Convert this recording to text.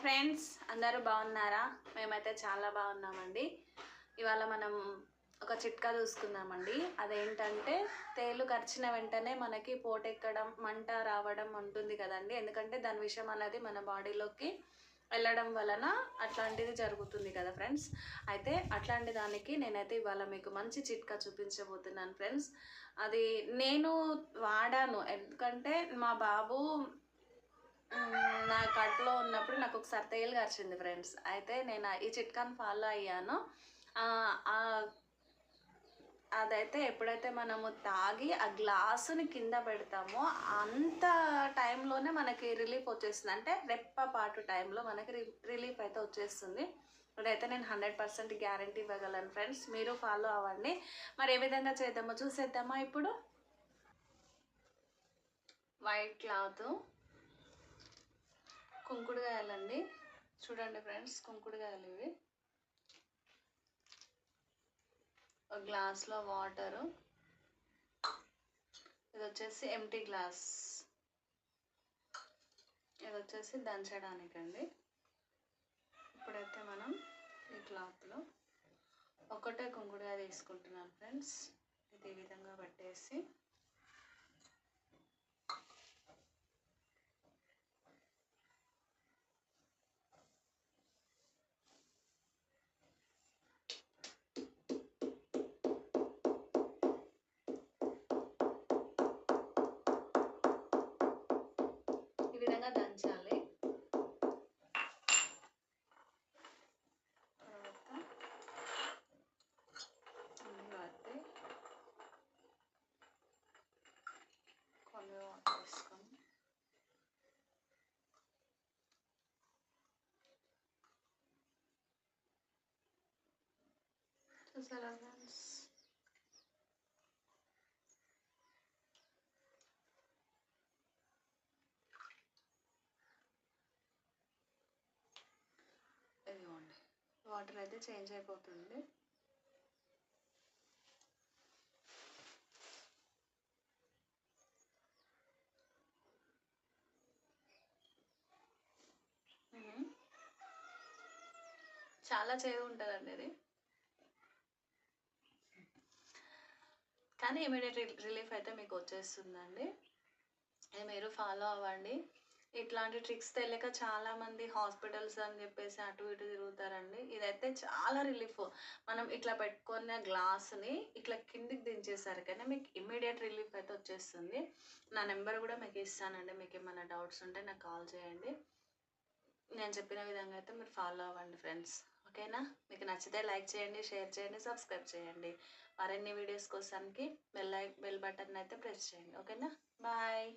Friends, అందరూ బాగున్నారా? మేమైతే చాలా బాగున్నామండి. ఇవాళ మనం ఒక చిట్కా చూసుకుందామండి. అదేంటంటే తేలు కరిచిన వెంటనే మనకి పోటెక్కడం, మంట రావడం ఉంటుంది కదండి. ఎందుకంటే దాని విషయం అనేది మన బాడీలోకి వెళ్ళడం వలన అట్లాంటిది జరుగుతుంది కదా ఫ్రెండ్స్. అయితే అట్లాంటి దానికి నేనైతే ఇవాళ మీకు మంచి చిట్కా చూపించబోతున్నాను ఫ్రెండ్స్. అది నేను వాడాను, ఎందుకంటే మా బాబు నా కడుపులో ఉన్నప్పుడు నాకు ఒకసారి తేలు కరిచింది ఫ్రెండ్స్. అయితే నేను ఈ చిట్కాని ఫాలో అయ్యాను. అదైతే ఎప్పుడైతే మనము తాగి ఆ గ్లాసుని కింద పెడతామో అంత టైంలోనే మనకి రిలీఫ్ వచ్చేస్తుంది. అంటే రెప్పపాటు టైంలో మనకి రిలీఫ్ అయితే వచ్చేస్తుంది. ఇదైతే నేను 100% గ్యారంటీ ఇవ్వగలను ఫ్రెండ్స్. మీరు ఫాలో అవ్వండి. మరి ఏ విధంగా చేద్దామో చూసేద్దామా ఇప్పుడు. వైట్ క్లాత్, కుంకుడుకాయలండి. చూడండి ఫ్రెండ్స్, కుంకుడుకాయలు ఇవి. ఒక గ్లాస్లో వాటరు, ఇది వచ్చేసి ఎంటీ గ్లాస్, ఇది వచ్చేసి దంచడానికండి. ఇప్పుడైతే మనం ఈ క్లాత్లో ఒకటే కుంకుడుకాయ తీసుకుంటున్నాను ఫ్రెండ్స్. ఇది ఈ విధంగా పట్టేసి ఈ విధంగా దంచాలి. తర్వాత అందులో అయితే కొన్ని వాటర్ వేసుకొని చూసారా ఫ్రెండ్స్. ఇదిగోండి, వాటర్ అయితే చేంజ్ అయిపోతుంది. చాలా చేదు ఉంటుందండి ఇది, కానీ ఇమీడియట్ రిలీఫ్ అయితే మీకు వచ్చేస్తుందండి. ఇది మీరు ఫాలో అవ్వండి. ఇట్లాంటి ట్రిక్స్ తెలియక చాలామంది హాస్పిటల్స్ అని చెప్పేసి అటు ఇటు తిరుగుతారండి. ఇదైతే చాలా రిలీఫ్. మనం ఇట్లా పెట్టుకున్న గ్లాస్ని ఇట్లా కిందికి దించేసరికైనా మీకు ఇమీడియట్ రిలీఫ్ అయితే వచ్చేస్తుంది. నా నెంబర్ కూడా మీకు ఇస్తానండి. మీకు ఏమైనా డౌట్స్ ఉంటే నాకు కాల్ చేయండి. నేను చెప్పిన విధంగా అయితే మీరు ఫాలో అవ్వండి ఫ్రెండ్స్. ఓకేనా? మీకు నచ్చితే లైక్ చేయండి, షేర్ చేయండి, సబ్స్క్రైబ్ చేయండి. మరిన్ని వీడియోస్ కోసానికి బెల్ బటన్ అయితే ప్రెస్ చేయండి. ఓకేనా? బాయ్.